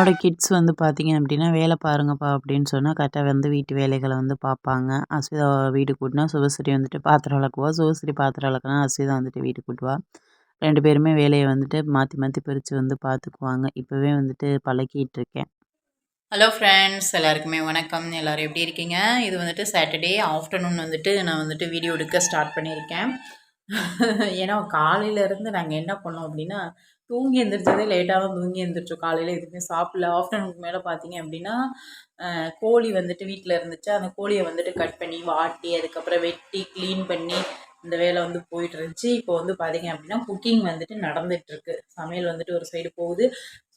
என்னோட கிட்ஸ் வந்து பார்த்தீங்க அப்படின்னா, "வேலை பாருங்கப்பா" அப்படின்னு சொன்னா கரெக்ட்டா வந்து வீட்டு வேலைகள வந்து பார்ப்பாங்க. அஸ்விதா வீடு கூட்டுனா, சுபஸ்ரீ வந்துட்டு பாத்திரம் விளக்குவா. சுபஸ்ரீ பாத்திரம் விளக்குனா, அஸ்விதா வந்துட்டு வீடு கூட்டுவா. 2 பேருமே வேலைய வந்துட்டு மாத்தி மாத்தி பிரிச்சு வந்து பார்த்துக்குவாங்க. இப்பவே வந்துட்டு பழக்கிட்டு இருக்கேன். ஹலோ ஃப்ரெண்ட்ஸ், எல்லாருக்குமே வணக்கம். எல்லோரும் எப்படி இருக்கீங்க? இது வந்துட்டு சாட்டர்டே ஆஃப்டர்நூன் வந்துட்டு நான் வந்துட்டு வீடியோ எடுக்க ஸ்டார்ட் பண்ணியிருக்கேன். ஏன்னா காலையிலேருந்து நாங்கள் என்ன பண்ணோம் அப்படின்னா, தூங்கி எந்திரிச்சதே லேட்டாக தான் தூங்கி எந்திரிச்சோம். காலையில் எதுவுமே சாப்பிடல. ஆஃப்டர்நூனுக்கு மேலே பார்த்தீங்க அப்படின்னா, கோழி வந்துட்டு வீட்டில் இருந்துச்சு. அந்த கோழியை வந்துட்டு கட் பண்ணி வாட்டி அதுக்கப்புறம் வெட்டி க்ளீன் பண்ணி இந்த வேலை வந்து போயிட்டு இருந்துச்சு. இப்போ வந்து பார்த்தீங்க அப்படின்னா குக்கிங் வந்துட்டு நடந்துகிட்ருக்கு. சமையல் வந்துட்டு ஒரு சைடு போகுது.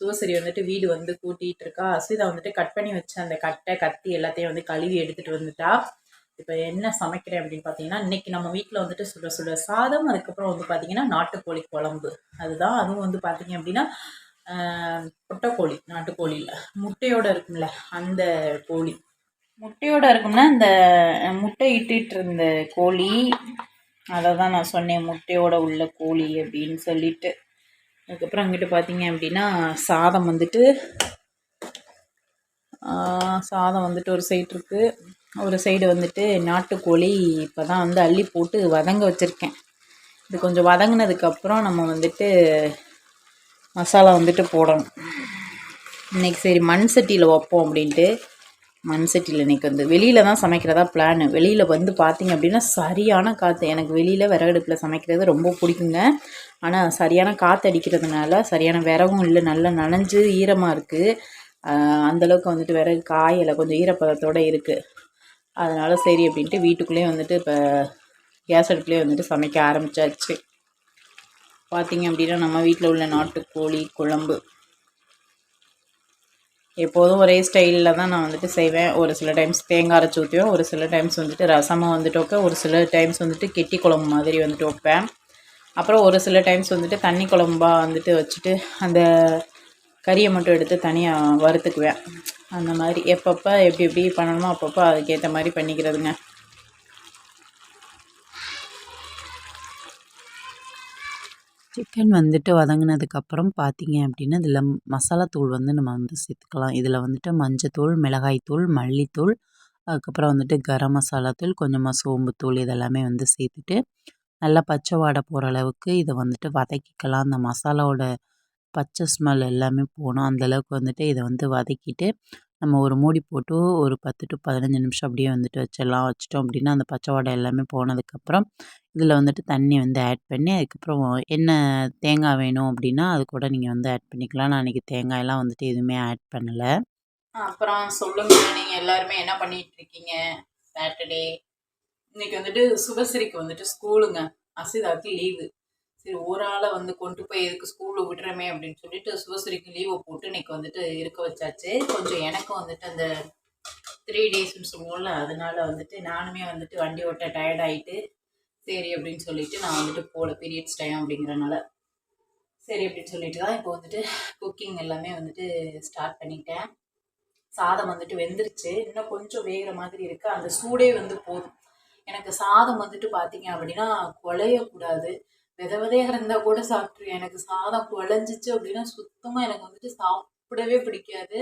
சிவசரி வந்துட்டு வீடு வந்து கூட்டிகிட்டு இருக்கா. அஸ்விதா வந்துட்டு கட் பண்ணி வச்ச அந்த கட்டை கத்தி எல்லாத்தையும் வந்து கழுவி எடுத்துகிட்டு வந்துட்டா. இப்போ என்ன சமைக்கிறேன் அப்படின்னு பார்த்தீங்கன்னா, இன்றைக்கி நம்ம வீட்டில் வந்துட்டு சுட சுட சாதம், அதுக்கப்புறம் வந்து பார்த்திங்கன்னா நாட்டுக்கோழி குழம்பு. அதுதான். அதுவும் வந்து பார்த்திங்க அப்படின்னா பொட்டைக்கோழி, நாட்டுக்கோழியில் முட்டையோடு இருக்கும்ல அந்த கோழி. முட்டையோடு இருக்கும்னா இந்த முட்டை இட்டுட்டு இருந்த கோழி, அதை தான் நான் சொன்னேன், முட்டையோட உள்ள கோழி அப்படின்னு சொல்லிட்டு. அதுக்கப்புறம் அங்கிட்டு பார்த்தீங்க அப்படின்னா சாதம் வந்துட்டு ஒரு சைடு இருக்குது. ஒரு சைடு வந்துட்டு நாட்டுக்கோழி இப்போ தான் வந்து அள்ளி போட்டு வதங்க வச்சுருக்கேன். இது கொஞ்சம் வதங்கினதுக்கப்புறம் நம்ம வந்துட்டு மசாலா வந்துட்டு போடணும். இன்றைக்கி சரி மண் சட்டியில் வைப்போம் அப்படின்ட்டு மண் சட்டியில் இன்றைக்கி வந்து வெளியில் தான் சமைக்கிறதா பிளான். வெளியில் வந்து பார்த்திங்க அப்படின்னா சரியான காற்று. எனக்கு வெளியில் விறகடுப்பில் சமைக்கிறது ரொம்ப பிடிக்குங்க. ஆனால் சரியான காற்று அடிக்கிறதுனால சரியான விறகும் இல்லை, நல்லா நனைஞ்சு ஈரமாக இருக்குது. அந்தளவுக்கு வந்துட்டு விறகு காயலை, கொஞ்சம் ஈரப்பதத்தோடு இருக்குது. அதனால் சரி அப்படின்ட்டு வீட்டுக்குள்ளேயே வந்துட்டு இப்போ கேஸ் அடுப்புலேயே வந்துட்டு சமைக்க ஆரம்பித்தாச்சு. பார்த்திங்க அப்படின்னா நம்ம வீட்டில் உள்ள நாட்டுக்கோழி குழம்பு எப்போதும் ஒரே ஸ்டைலில் தான் நான் வந்துட்டு செய்வேன். ஒரு சில டைம்ஸ் தேங்காய் அரைச்சி ஊற்றுவேன், ஒரு சில டைம்ஸ் வந்துட்டு ரசமாக வந்துட்டு வைப்பேன், ஒரு சில டைம்ஸ் வந்துட்டு கெட்டி குழம்பு மாதிரி வந்துட்டு வைப்பேன். அப்புறம் ஒரு சில டைம்ஸ் வந்துட்டு தண்ணி குழம்பா வந்துட்டு வச்சுட்டு அந்த கறியை மட்டும் எடுத்து தனியாக வறுத்துக்குவேன். அந்த மாதிரி எப்பப்போ எப்படி எப்படி பண்ணணுமோ அப்பப்போ அதுக்கேற்ற மாதிரி பண்ணிக்கிறதுங்க. சிக்கன் வந்துட்டு வதங்கினதுக்கப்புறம் பார்த்தீங்க அப்படின்னா, இதில் மசாலா தூள் வந்து நம்ம வந்து சேர்த்துக்கலாம். இதில் வந்துட்டு மஞ்சத்தூள், மிளகாய்த்தூள், மல்லித்தூள், அதுக்கப்புறம் வந்துட்டு கரம் மசாலா தூள், கொஞ்சமாக சோம்புத்தூள் இதெல்லாமே வந்து சேர்த்துட்டு, நல்லா பச்சை வாடை போகிற அளவுக்கு இதை வந்துட்டு வதக்கிக்கலாம். அந்த மசாலாவோட பச்சை ஸ்மெல் எல்லாமே போகணும். அந்தளவுக்கு வந்துட்டு இதை வந்து வதக்கிட்டு, நம்ம ஒரு மூடி போட்டு ஒரு 10 டு 15 நிமிஷம் அப்படியே வந்துட்டு வச்சிடலாம். வச்சிட்டோம் அப்படின்னா அந்த பச்சை வாடை எல்லாமே போனதுக்கப்புறம் இதில் வந்துட்டு தண்ணி வந்து ஆட் பண்ணி, அதுக்கப்புறம் என்ன தேங்காய் வேணும் அப்படின்னா அது கூட நீங்கள் வந்து ஆட் பண்ணிக்கலாம். நான் இன்றைக்கி தேங்காயெல்லாம் வந்துட்டு எதுவுமே ஆட் பண்ணலை. அப்புறம் சொல்லுங்கள், நீங்கள் எல்லாருமே என்ன பண்ணிகிட்ருக்கீங்க? சாட்டர்டே இன்றைக்கி வந்துட்டு சுபஸ்ரீக்கு வந்துட்டு ஸ்கூலுங்க. அசிதாவுக்கு லீவு. சரி ஒரு ஆளை வந்து கொண்டு போய் எதுக்கு ஸ்கூலில் விடுறோமே அப்படின்னு சொல்லிட்டு சுபஸ்ரீக்கு லீவை போட்டு இன்றைக்கி வந்துட்டு இருக்க வச்சாச்சு. கொஞ்சம் எனக்கும் வந்துட்டு அந்த 3 டேஸ்ன்னு சொல்லுவோம்ல, அதனால வந்துட்டு நானுமே வந்துட்டு வண்டி ஓட்ட டயர்ட் ஆகிட்டு சரி அப்படின்னு சொல்லிட்டு நான் வந்துட்டு போகல, பீரியட்ஸ் டைம் அப்படிங்கிறனால. சரி அப்படின்னு சொல்லிட்டு தான் இப்போ வந்துட்டு குக்கிங் எல்லாமே வந்துட்டு ஸ்டார்ட் பண்ணிட்டேன். சாதம் வந்துட்டு வெந்துருச்சு, இன்னும் கொஞ்சம் வேகிற மாதிரி இருக்குது. அந்த சூடே வந்து போதும். எனக்கு சாதம் வந்துட்டு பார்த்தீங்க அப்படின்னா குழையக்கூடாது. வித விதையாக இருந்தால் கூட சாப்பிட்ருவேன். எனக்கு சாதம் குழஞ்சிச்சு அப்படின்னா சுத்தமாக எனக்கு வந்துட்டு சாப்பிடவே பிடிக்காது.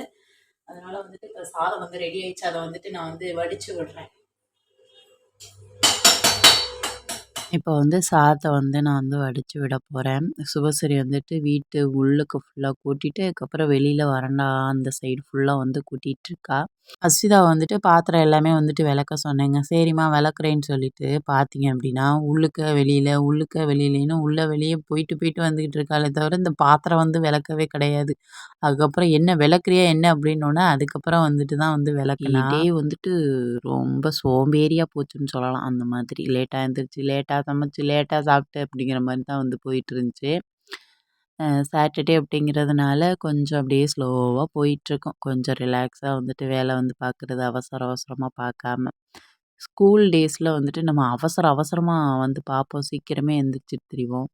அதனால வந்துட்டு இப்போ சாதம் வந்து ரெடி ஆயிடுச்சு. அதை வந்துட்டு நான் வந்து வடித்து விடுறேன். இப்போ வந்து சாதத்தை வந்து நான் வந்து வடித்து விட போகிறேன். சுபஸ்ரீ வந்துட்டு வீட்டு உள்ளுக்கு ஃபுல்லாக கூட்டிட்டு, அதுக்கப்புறம் வெளியில் வராண்டா அந்த சைடு ஃபுல்லாக வந்து கூட்டிகிட்ருக்கா. அஸ்விதா வந்துட்டு பாத்திரம் எல்லாமே வந்துட்டு விளக்க சொன்னேங்க. சரிம்மா விளக்குறேன்னு சொல்லிட்டு பார்த்தீங்க அப்படின்னா, உள்ளுக்க வெளியிலன்னு உள்ள வெளியே போயிட்டு போயிட்டு வந்துக்கிட்டு இருக்காளே தவிர, இந்த பாத்திரம் வந்து விளக்கவே கிடையாது. அதுக்கப்புறம் என்ன விளக்குறியா என்ன அப்படின்னோன்னே, அதுக்கப்புறம் வந்துட்டு தான் வந்து விளக்குனா. டே வந்துட்டு ரொம்ப சோம்பேறியா போச்சுன்னு சொல்லலாம். அந்த மாதிரி லேட்டா எந்திரிச்சு, லேட்டா சமைச்சு, லேட்டா சாப்பிட்டு அப்படிங்கிற மாதிரி தான் வந்து போயிட்டு இருந்துச்சு. சாட்டர்டே அப்படிங்கிறதுனால கொஞ்சம் அப்படியே ஸ்லோவாக போயிட்டுருக்கும். கொஞ்சம் ரிலாக்ஸாக வந்துட்டு வேலை வந்து பார்க்குறது, அவசர அவசரமாக பார்க்காம. ஸ்கூல் டேஸில் வந்துட்டு நம்ம அவசர அவசரமாக வந்து பார்ப்போம், சீக்கிரமே எந்திரிச்சிட்டு திரிவோம்.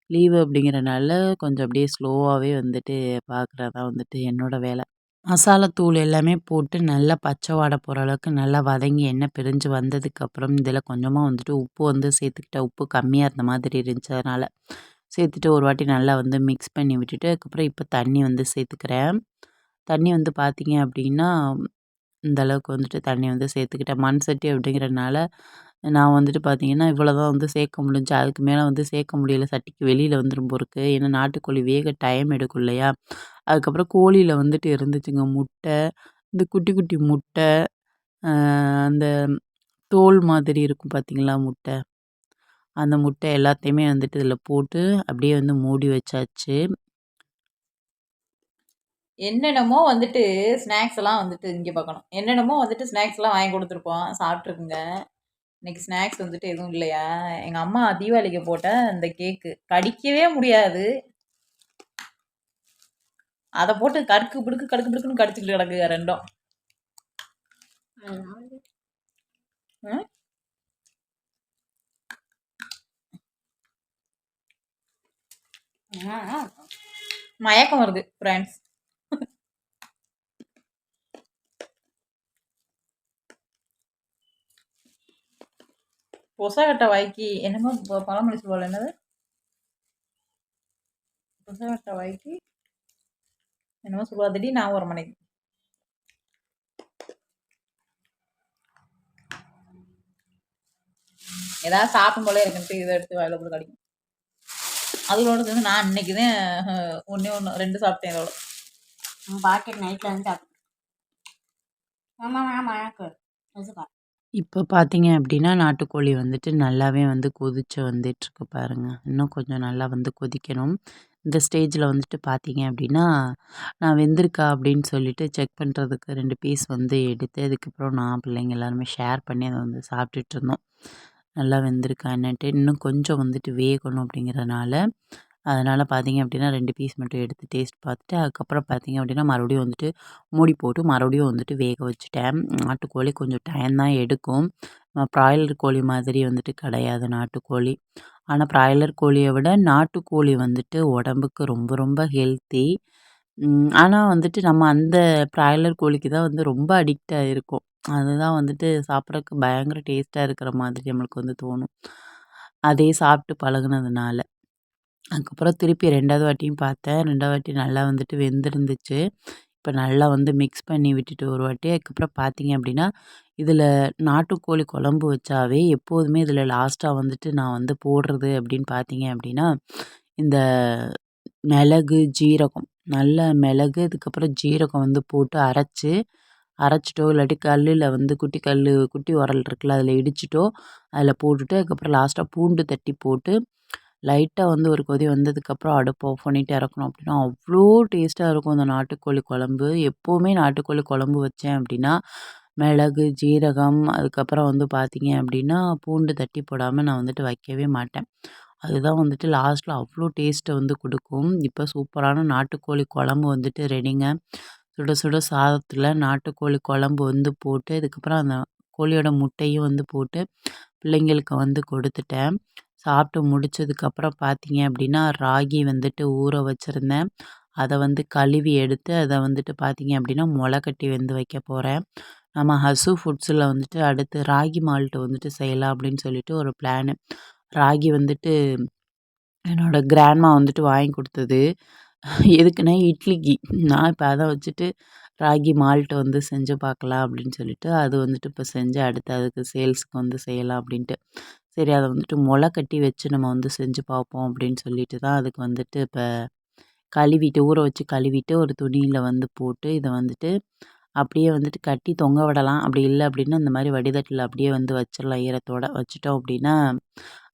லீவு அப்படிங்கிறனால கொஞ்சம் அப்படியே ஸ்லோவாகவே வந்துட்டு பார்க்குறது தான் வந்துட்டு என்னோட வேலை. மசாலா தூள் எல்லாமே போட்டு நல்லா பச்சை வாடை போகிற அளவுக்கு நல்லா வதங்கி எண்ணெய் பிரிஞ்சு வந்ததுக்கப்புறம் இதில் கொஞ்சமாக வந்துட்டு உப்பு வந்து சேர்த்துக்கிட்டேன். உப்பு கம்மியாக இருந்த மாதிரி இருந்துச்சு, அதனால் சேர்த்துட்டு ஒரு வாட்டி நல்லா வந்து மிக்ஸ் பண்ணி விட்டுட்டு அதுக்கப்புறம் இப்போ தண்ணி வந்து சேர்த்துக்கிறேன். தண்ணி வந்து பார்த்தீங்க அப்படின்னா, இந்த அளவுக்கு வந்துட்டு தண்ணி வந்து சேர்த்துக்கிட்டேன். மண் சட்டி அப்படிங்கிறனால நான் வந்துட்டு பார்த்தீங்கன்னா, இவ்வளோ தான் வந்து சேர்க்க முடிஞ்சுச்சு. அதுக்கு மேல வந்து சேர்க்க முடியல. சட்டிக்கு வெளியில வந்துரும் போருக்கு. ஏன்னா நாட்டுக்கோழி வேக டைம் எடுக்கும் இல்லையா? அதுக்கப்புறம் கோழியில வந்துட்டு இருந்துச்சுங்க முட்டை. இந்த குட்டி குட்டி முட்டை, அ அந்த தோல் மாதிரி இருக்கும் பார்த்தீங்களா முட்டை. அந்த முட்டை எல்லாத்தையுமே வந்துட்டு இதில போட்டு அப்படியே வந்து மூடி வச்சாச்சு. என்னென்னமோ வந்துட்டு ஸ்நாக்ஸ் எல்லாம் வந்துட்டு இங்கே பார்க்கணும். என்னென்னமோ வந்துட்டு ஸ்நாக்ஸ்லாம் வாங்கி குடுத்துருப்போம். சாப்பிட்டுருக்குங்க. இன்னைக்கு ஸ்நாக்ஸ் வந்துட்டு எதுவும் இல்லையா? எங்க அம்மா தீபாவளிக்கு போட்ட அந்த கேக்கு. கடிக்கவே முடியாது. அத போட்டு கடுக்கு பிடுக்குன்னு கடிச்சுக்கிட்டு கிடக்குங்க 2ம். ம். மயக்கம் வருது ஃப்ரெண்ட்ஸ். பொசகட்ட வாய்க்கு என்னமோ பழமொழி சொல்லுவாள் என்னது? பொசகட்ட வாய்க்கு என்னமோ சொல்லுவா. திடீர்னு ஞாபகம் வர மாட்டேங்குது. ஏதாவது சாப்பிடும் போல இருக்குன்ட்டு இதை எடுத்து வாயில போட்டு கடிக்கும். அதோட சேர்ந்து நான் இன்னைக்கு தான் ஒன்று 2 சாப்பிட்டேன் இதோட. பாக்கெட் நைட்டில் வந்து சாப்பிட்டேன். ஆமாம் ஆமாம் எனக்கு இப்போ பார்த்தீங்க அப்படின்னா, நாட்டுக்கோழி வந்துட்டு நல்லாவே வந்து கொதிச்சு வந்துட்டுருக்கு பாருங்க. இன்னும் கொஞ்சம் நல்லா வந்து கொதிக்கணும். இந்த ஸ்டேஜில் வந்துட்டு பார்த்தீங்க அப்படின்னா, நான் வெந்திருக்கா அப்படின்னு சொல்லிட்டு செக் பண்ணுறதுக்கு 2 பீஸ் வந்து எடுத்து, அதுக்கப்புறம் நான் பிள்ளைங்க எல்லாருமே ஷேர் பண்ணி அத வந்து சாப்பிட்டுட்ருந்தோம். நல்லா வெந்திருக்கா என்னன்ட்டு. இன்னும் கொஞ்சம் வந்துட்டு வேகணும் அப்படிங்கிறனால, அதனால பார்த்தீங்க அப்படின்னா 2 பீஸ் மட்டும் எடுத்து டேஸ்ட் பார்த்துட்டு, அதுக்கப்புறம் பார்த்தீங்க அப்படின்னா, மறுபடியும் வந்துட்டு மூடி போட்டு மறுபடியும் வந்துட்டு வேக வச்சுட்டேன். நாட்டுக்கோழி கொஞ்சம் டைம் தான் எடுக்கும். பிராய்லர் கோழி மாதிரி வந்துட்டு கிடையாது நாட்டுக்கோழி. ஆனா, பிராய்லர் கோழிய விட நாட்டுக்கோழி வந்துட்டு உடம்புக்கு ரொம்ப ரொம்ப ஹெல்த்தி. ஆனா வந்துட்டு நம்ம அந்த பிராய்லர் கோழிக்கு தான் வந்து ரொம்ப அடிக்ட் ஆயிருக்கோம். அதுதான் வந்துட்டு சாப்பிடறக்கு பயங்கர டேஸ்ட்டா இருக்கிற மாதிரி நம்மளுக்கு வந்து தோணும். அதே சாப்பிட்டு பழகுனதுனால. அதுக்கப்புறம் திருப்பி 2வது வாட்டியும் பார்த்தேன். 2வது வாட்டி நல்லா வந்துட்டு வெந்திருந்துச்சு. இப்ப நல்லா வந்து மிக்ஸ் பண்ணி விட்டுட்டு ஒரு வாட்டி, அதுக்கப்புறம் பார்த்தீங்க அப்படின்னா, இதில நாட்டுக்கோழி குழம்பு வச்சாவே எப்போதுமே இதில லாஸ்ட்டா வந்துட்டு நான் வந்து போடுறது அப்படின்னு பார்த்தீங்க அப்படின்னா, இந்த மிளகு, ஜீரகம் நல்ல மிளகு, அதுக்கப்புறம் ஜீரகம் வந்து போட்டு அரைச்சிட்டோ இல்லாட்டி கல்லுல வந்து குட்டி உரல் இருக்குல்ல, அதில இடிச்சிட்டோ, அதில போட்டுட்டு அதுக்கப்புறம் லாஸ்ட்டா பூண்டு தட்டி போட்டு லைட்டா வந்து ஒரு கொதி வந்ததுக்கப்புறம் அடுப்ப ஆஃப் பண்ணிட்டு இறக்கணும் அப்படின்னா, அவ்ளோ டேஸ்ட்டா இருக்கும் அந்த நாட்டுக்கோழி குழம்பு. எப்பவுமே நாட்டுக்கோழி குழம்பு வச்சேன் அப்படின்னா, மிளகு, ஜீரகம் அதுக்கப்புறம் வந்து பார்த்தீங்க அப்படின்னா, பூண்டு தட்டி போடாம நான் வந்துட்டு வைக்கவே மாட்டேன். அதுதான் வந்துட்டு லாஸ்ட்ல அவ்ளோ டேஸ்ட்ட வந்து குடுக்கும். இப்ப சூப்பரான நாட்டுக்கோழி குழம்பு வந்துட்டு ரெடிங்க. சுட சுட சாதத்தில நாட்டுக்கோழி குழம்பு வந்து போட்டு, அதுக்கப்புறம் அந்த கோழியோட முட்டையும் வந்து போட்டு பிள்ளைங்களுக்கு வந்து கொடுத்துட்டேன். சாப்பிட்டு முடிச்சதுக்கப்புறம் பார்த்தீங்க அப்படின்னா, ராகி வந்துட்டு ஊற வச்சிருந்தேன். அத வந்து கழுவி எடுத்து, அத வந்துட்டு பார்த்தீங்க அப்படின்னா, மொள கட்டி வந்து வைக்க போறேன். நம்ம ஹசு ஃபுட்ஸில வந்துட்டு அடுத்து ராகி மால்ட் வந்துட்டு செய்யலாம் அப்படின்னு சொல்லிட்டு ஒரு பிளானு. ராகி வந்துட்டு என்னோட கிராண்ட்மா வந்துட்டு வாங்கி குடுத்தது. எதுக்குன்னா இட்லிக்கு. நான் இப்ப அத வச்சுட்டு ராகி மால்ட் வந்து செஞ்சு பார்க்கலாம் அப்படின்னு சொல்லிட்டு, அது வந்துட்டு இப்ப செஞ்சு அடுத்து அதுக்கு சேல்ஸ்க்கு வந்து செய்யலாம் அப்படின்ட்டு. சரி அத வந்துட்டு மொள கட்டி வச்சு நம்ம வந்து செஞ்சு பார்ப்போம் அப்படின்னு சொல்லிட்டு தான் அதுக்கு வந்துட்டு இப்ப கழுவிட்டு ஊற வச்சு கழுவிட்டு ஒரு துணியில வந்து போட்டு இத வந்துட்டு அப்படியே வந்துட்டு கட்டி தொங்க விடலாம். அப்படி இல்ல அப்படின்னா, இந்த மாரி வடிதட்டில அப்படியே வந்து வச்சிடலாம் ஈரத்தோட. வச்சுட்டோம் அப்படின்னா,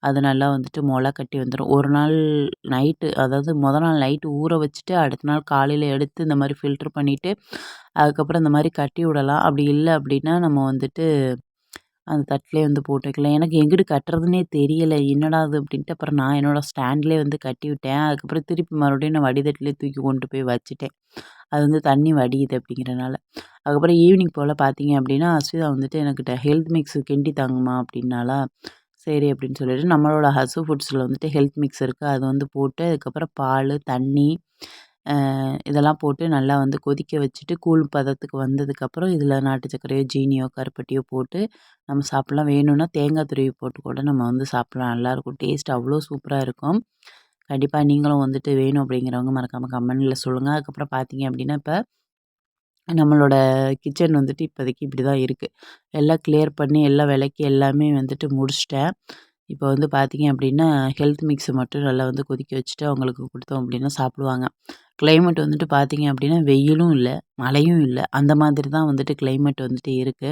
அது நல்லா வந்துட்டு மொள கட்டி வந்துரும். ஒரு நாள் நைட்டு அதாவது நாள் நைட்டு ஊற வச்சுட்டு, அடுத்த நாள் காலையில எடுத்து இந்த மாரி ஃபில்டர் பண்ணிட்டு, அதுக்கப்புறம் இந்த மாரி கட்டி விடலாம். அப்படி இல்ல அப்படின்னா, நம்ம வந்துட்டு அந்த தட்டிலே வந்து போட்டு வைக்கலாம். எனக்கு எங்கிட்டு கட்டுறதுன்னே தெரியல. என்னடா இது அப்படின்ட்டு அப்புறம் நான் என்னோட ஸ்டாண்ட்லேயே வந்து கட்டி விட்டேன். அதுக்கப்புறம் திருப்பி மறுபடியும் நான் வடிதட்டிலே தூக்கி கொண்டு போய் வச்சுட்டேன். அது வந்து தண்ணி வடியுது அப்படிங்கிறனால. அதுக்கப்புறம் ஈவினிங் போல பார்த்தீங்க அப்படின்னா, அஸ்விதா வந்துட்டு எனக்கிட்ட ஹெல்த் மிக்ஸ் கிண்டி தாங்கம்மா அப்படின்னாளா, சரி அப்படின்னு சொல்லிட்டு நம்மளோட ஹசு ஃபுட்ஸில வந்துட்டு ஹெல்த் மிக்ஸ் இருக்கு. அது வந்து போட்டு அதுக்கப்புறம் பாலு, தண்ணி இதெல்லாம் போட்டு நல்லா வந்து கொதிக்க வச்சுட்டு கூழ் பதத்துக்கு வந்ததுக்கப்புறம் இதில நாட்டு சர்க்கரையோ, ஜீனியோ, கருப்பட்டியோ போட்டு நம்ம சாப்பிடலாம். வேணும்னா தேங்காய் துருவி போட்டு கூட நம்ம வந்து சாப்பிடலாம். நல்லாயிருக்கும். டேஸ்ட் அவ்வளோ சூப்பரா இருக்கும். கண்டிப்பா நீங்களும் வந்துட்டு வேணும் அப்படிங்கிறவங்க மறக்காம கமெண்ட்ல சொல்லுங்க. அதுக்கப்புறம் பார்த்தீங்க அப்படின்னா, இப்ப நம்மளோட கிச்சன் வந்துட்டு இப்போதைக்கு இப்படி தான் இருக்குது. எல்லாம் கிளியர் பண்ணி எல்லாம் விளக்கி எல்லாமே வந்துட்டு முடிச்சிட்டேன். இப்போ வந்து பார்த்தீங்க அப்படின்னா, ஹெல்த் மிக்ஸ் மட்டும் நல்லா வந்து கொதிக்க வச்சுட்டு அவங்களுக்கு குடுத்தோம் அப்படின்னா சாப்பிடுவாங்க. கிளைமேட் வந்துட்டு பார்த்தீங்க அப்படின்னா, வெயிலும் இல்ல, மழையும் இல்ல. அந்த மாதிரி தான் வந்துட்டு கிளைமேட் வந்துட்டு இருக்கு.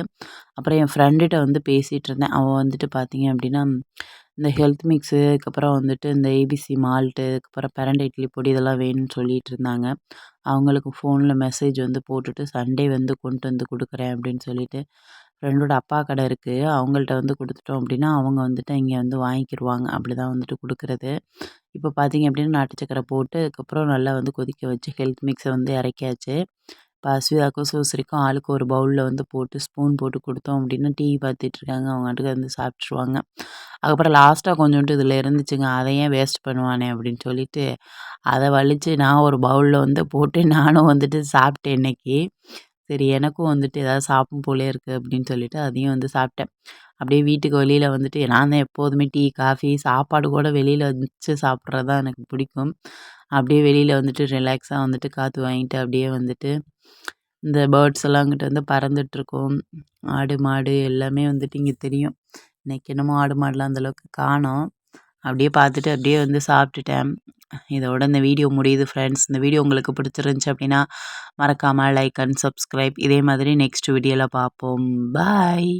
அப்புறம் என் ஃப்ரெண்டுட்ட வந்து பேசிட்டு இருந்தேன். அவ வந்துட்டு பார்த்தீங்க அப்படின்னா, இந்த ஹெல்த் மிக்ஸு, அதுக்கப்புறம் வந்துட்டு இந்த ஏபிசி மால்ட்டு, அதுக்கப்புறம் பிரண்டை இட்லி பொடி இதெல்லாம் வேணும்னு சொல்லிட்டு இருந்தாங்க. அவங்களுக்கு ஃபோன்ல மெசேஜ் வந்து போட்டுட்டு, சண்டே வந்து கொண்டு வந்து குடுக்குறேன் அப்படின்னு சொல்லிட்டு, ஃப்ரெண்டோட அப்பா கடை இருக்கு. அவங்கள்ட்ட வந்து குடுத்துட்டோம் அப்படின்னா, அவங்க வந்துட்டு இங்க வந்து வாங்கிக்கிருவாங்க. அப்படிதான் வந்துட்டு குடுக்குறது. இப்போ பார்த்தீங்க அப்படின்னா, நாட்டு சர்க்கரை போட்டு, அதுக்கப்புறம் நல்லா வந்து கொதிக்க வச்சு ஹெல்த் மிக்ஸ வந்து இறக்கியாச்சு. இப்போ அஸ்விதாக்கும், சூசரிக்கும் ஆளுக்கு ஒரு பவுல்ல வந்து போட்டு ஸ்பூன் போட்டு குடுத்தோம் அப்படின்னா, டிவி பார்த்துட்டு இருக்காங்க. அவங்க பாட்டுக்கு வந்து சாப்பிட்டுருவாங்க. அதுக்கப்புறம் லாஸ்ட்டா கொஞ்சோண்டு இதில இருந்துச்சுங்க. "அத ஏன் வேஸ்ட் பண்ணுவானே" அப்படின்னு சொல்லிட்டு, அத வலிச்சு நான் ஒரு பவுல்ல வந்து போட்டு நானும் வந்துட்டு சாப்பிட்டேன் இன்னைக்கு. சரி எனக்கும் வந்துட்டு ஏதாவது சாப்பிடணும் போலயே இருக்கு அப்படின்னு சொல்லிட்டு அதையும் வந்து சாப்பிட்டேன். அப்படியே வீட்டுக்கு வெளியில வந்துட்டு நான் தான் எப்போதுமே டீ, காஃபி, சாப்பாடு கூட வெளியில வச்சு சாப்பிட்றது தான் எனக்கு பிடிக்கும். அப்படியே வெளியில வந்துட்டு ரிலாக்ஸா வந்துட்டு காத்து வாங்கிட்டு அப்படியே வந்துட்டு இந்த பேர்ட்ஸ் எல்லாம் அங்கிட்டு வந்து பறந்துட்டுருக்கும். ஆடு, மாடு எல்லாமே வந்துட்டு இங்க தெரியும். இன்னைக்கு என்னமோ ஆடு, மாடுலாம் அந்த அளவுக்கு காணோம். அப்படியே பார்த்துட்டு அப்படியே வந்து சாப்பிட்டுட்டேன். இதோட இந்த வீடியோ முடியுது ஃப்ரெண்ட்ஸ். இந்த வீடியோ உங்களுக்கு பிடிச்சிருந்துச்சு அப்படின்னா, மறக்காம லைக் அண்ட் சப்ஸ்கிரைப். இதே மாதிரி நெக்ஸ்ட் வீடியோல பார்ப்போம். பாய்.